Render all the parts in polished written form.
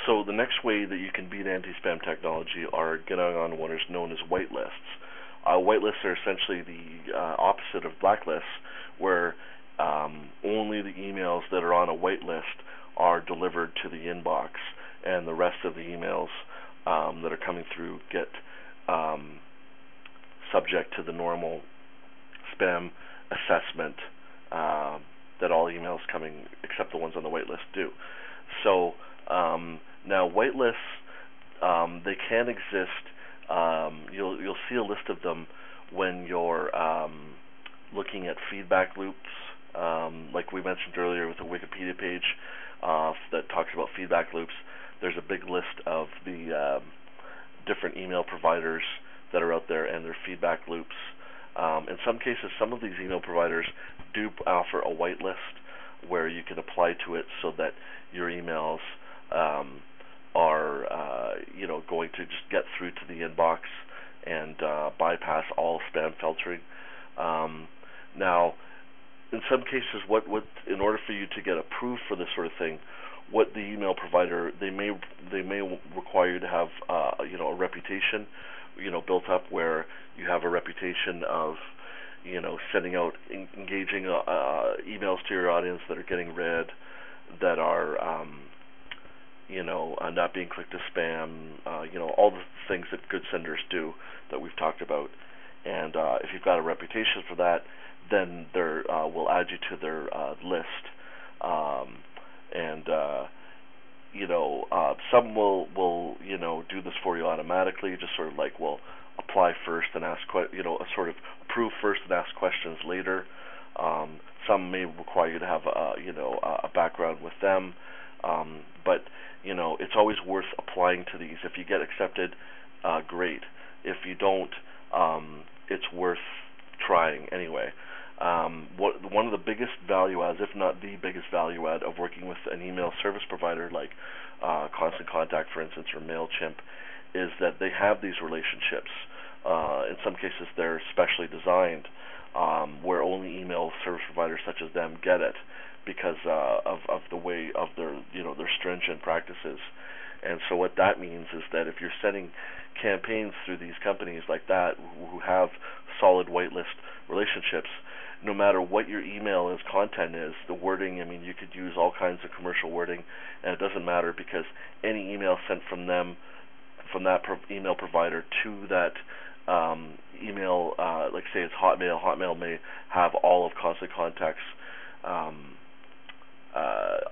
So the next way that you can beat anti-spam technology are getting on what is known as whitelists. Whitelists are essentially the opposite of blacklists, where only the emails that are on a whitelist are delivered to the inbox, and the rest of the emails that are coming through get subject to the normal spam assessment that all emails coming except the ones on the whitelist do. So now whitelists, they can exist. You'll see a list of them when you're looking at feedback loops, like we mentioned earlier with the Wikipedia page that talks about feedback loops. There's a big list of the different email providers that are out there and their feedback loops. In some cases, some of these email providers do offer a whitelist where you can apply to it so that your emails are going to just get through to the inbox and bypass all spam filtering. Now, in some cases, what in order for you to get approved for this sort of thing, what the email provider they may require you to have a reputation built up, where you have a reputation of sending out engaging emails to your audience that are getting read, that are not being clicked to spam, all the things that good senders do that we've talked about. And if you've got a reputation for that, then they will add you to their list. Some will do this for you automatically, just sort of like, well, apply first and ask sort of approve first and ask questions later. Some may require you to have a background with them, but it's always worth applying to these. If you get accepted, great. If you don't, it's worth trying anyway. One of the biggest value adds, if not the biggest value add, of working with an email service provider like Constant Contact, for instance, or MailChimp, is that they have these relationships. In some cases, they're specially designed where only email service providers such as them get it because of the way of their stringent practices. And so what that means is that if you're sending campaigns through these companies like that who have solid whitelist relationships, no matter what your email's content is, the wording, you could use all kinds of commercial wording, and it doesn't matter because any email sent from them, from that email provider to that email, like say it's Hotmail. Hotmail may have all of Constant Contact's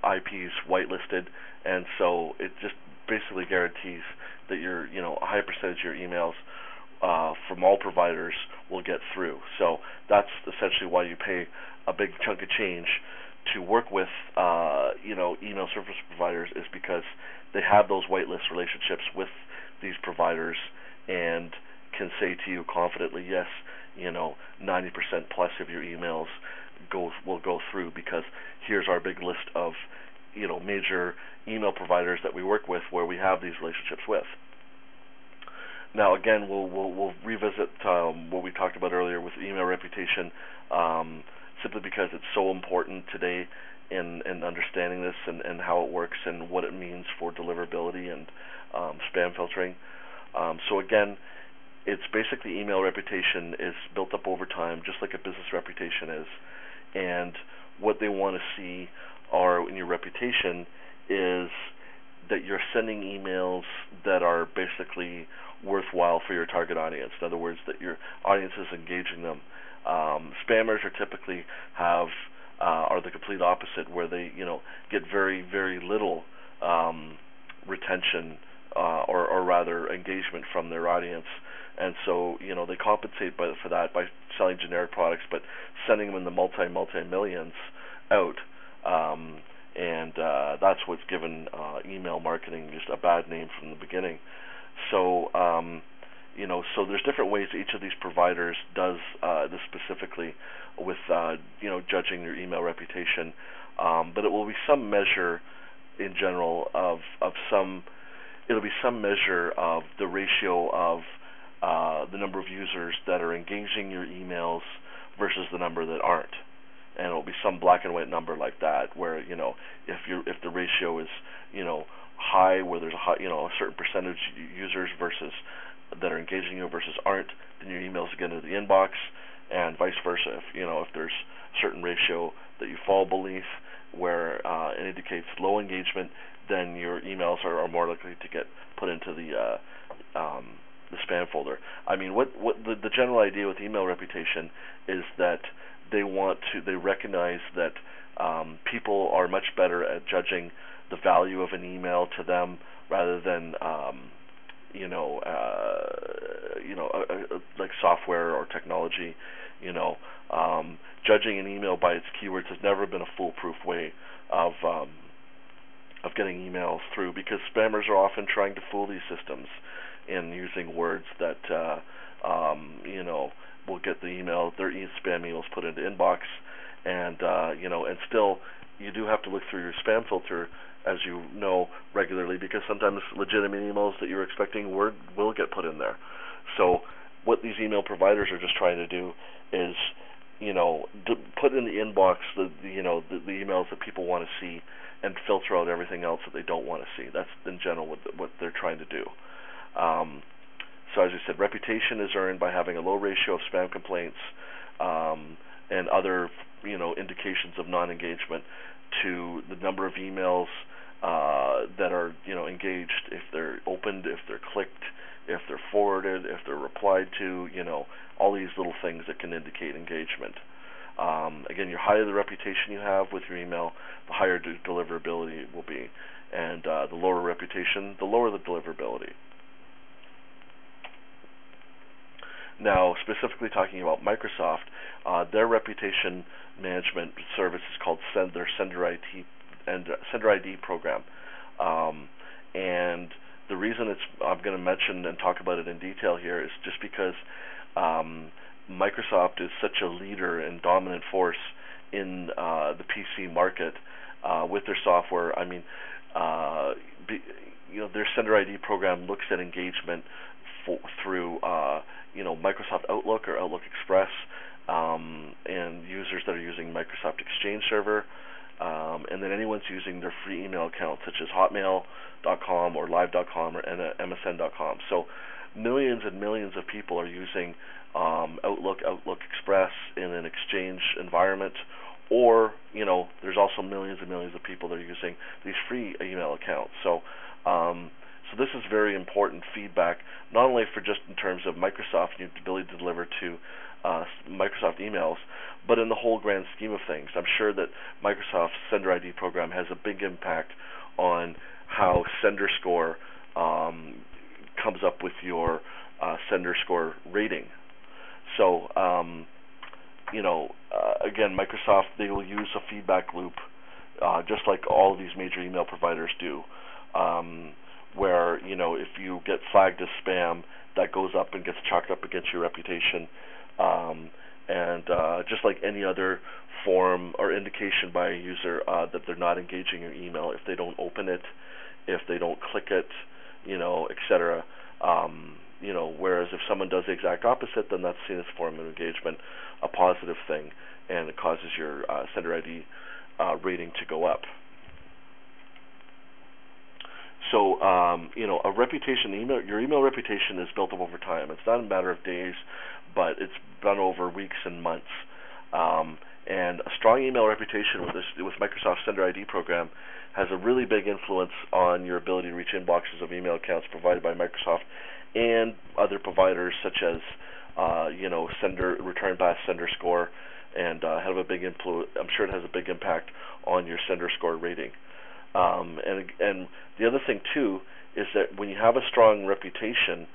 IPs whitelisted, and so it just basically guarantees that a high percentage of your emails from all providers will get through. So that's essentially why you pay a big chunk of change to work with email service providers, is because they have those whitelist relationships with these providers and can say to you confidently, yes, 90% plus of your emails will go through because here's our big list of major email providers that we work with where we have these relationships with. Now, again, we'll revisit what we talked about earlier with email reputation, simply because it's so important today in understanding this and how it works and what it means for deliverability and spam filtering. So again, it's basically email reputation is built up over time, just like a business reputation is. And what they want to see in your reputation is that you're sending emails that are basically worthwhile for your target audience. In other words, that your audience is engaging them. Spammers are typically are the complete opposite, where they get very, very little retention or rather engagement from their audience, and so they compensate for that by selling generic products, but sending them in the multi-millions out. And that's what's given email marketing just a bad name from the beginning. So, so there's different ways each of these providers does this specifically with, judging your email reputation. But it will be some measure in general it'll be some measure of the ratio of the number of users that are engaging your emails versus the number that aren't. And it'll be some black and white number like that, where if the ratio is high, where there's a certain percentage users versus that are engaging you versus aren't, then your emails get into the inbox, and vice versa. If there's a certain ratio that you fall beneath, where it indicates low engagement, then your emails are more likely to get put into the spam folder. I mean, what the general idea with email reputation is that they recognize that people are much better at judging the value of an email to them rather than like software or technology. Judging an email by its keywords has never been a foolproof way of getting emails through, because spammers are often trying to fool these systems in using words that will get their spam emails put into inbox, and and still you do have to look through your spam filter, as you know, regularly, because sometimes legitimate emails that you're expecting will get put in there. So what these email providers are just trying to do is put in the inbox the emails that people want to see, and filter out everything else that they don't want to see. That's in general what they're trying to do. So as I said, reputation is earned by having a low ratio of spam complaints and other indications of non-engagement to the number of emails that are engaged, if they're opened, if they're clicked, if they're forwarded, if they're replied to, all these little things that can indicate engagement. Again, the higher the reputation you have with your email, the higher the deliverability will be, and the lower reputation, the lower the deliverability. Now, specifically talking about Microsoft, their reputation management service is called their Sender ID program, and the reason I'm going to mention and talk about it in detail here is just because Microsoft is such a leader and dominant force in the PC market with their software. I mean, their Sender ID program looks at engagement through Microsoft Outlook or Outlook Express, and users that are using Microsoft Exchange Server, and then anyone's using their free email accounts such as Hotmail.com or Live.com or MSN.com. So millions and millions of people are using Outlook Express in an Exchange environment, or there's also millions and millions of people that are using these free email accounts. So this is very important feedback, not only for just in terms of Microsoft and the ability to deliver to Microsoft emails, but in the whole grand scheme of things. I'm sure that Microsoft's Sender ID program has a big impact on how Sender Score comes up with your Sender Score rating. So, again, Microsoft, they will use a feedback loop, just like all of these major email providers do, where, if you get flagged as spam, that goes up and gets chalked up against your reputation, and just like any other form or indication by a user that they're not engaging your email, if they don't open it, if they don't click it, etc. Whereas if someone does the exact opposite, then that's seen as a form of engagement, a positive thing, and it causes your Sender ID rating to go up. So, a reputation, your email reputation is built up over time. It's not a matter of days, but it's done over weeks and months. And a strong email reputation with Microsoft's Sender ID program has a really big influence on your ability to reach inboxes of email accounts provided by Microsoft and other providers, such as Return Path Sender Score, and have a big influence. I'm sure it has a big impact on your Sender Score rating. And the other thing too is that when you have a strong reputation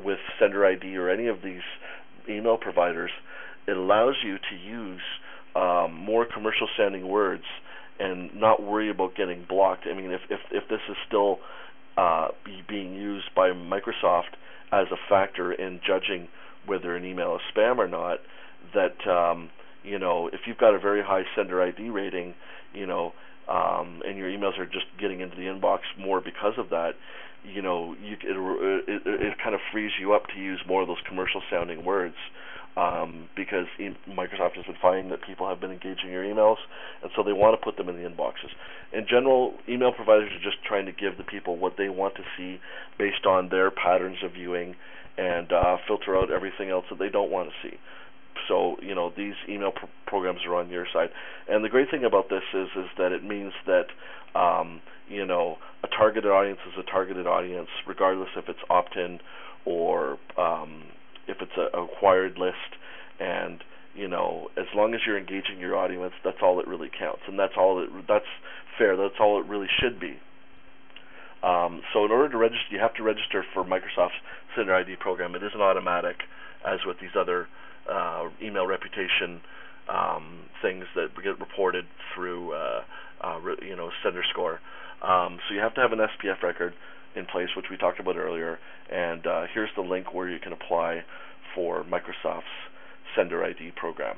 with Sender ID or any of these email providers, it allows you to use more commercial sounding words and not worry about getting blocked. I mean, if this is still being used by Microsoft as a factor in judging whether an email is spam or not, that if you've got a very high Sender ID rating, and your emails are just getting into the inbox more because of that, it kind of frees you up to use more of those commercial sounding words because Microsoft has been finding that people have been engaging your emails, and so they want to put them in the inboxes. In general, email providers are just trying to give the people what they want to see based on their patterns of viewing, and filter out everything else that they don't want to see. So, these email programs are on your side. And the great thing about this is that it means that, a targeted audience is a targeted audience, regardless if it's opt-in or if it's a acquired list. And, as long as you're engaging your audience, that's all that really counts. And that's fair. That's all it really should be. So in order to register, you have to register for Microsoft's Sender ID program. It isn't automatic, as with these other email reputation things that get reported through Sender Score. So you have to have an SPF record in place, which we talked about earlier. And here's the link where you can apply for Microsoft's Sender ID program.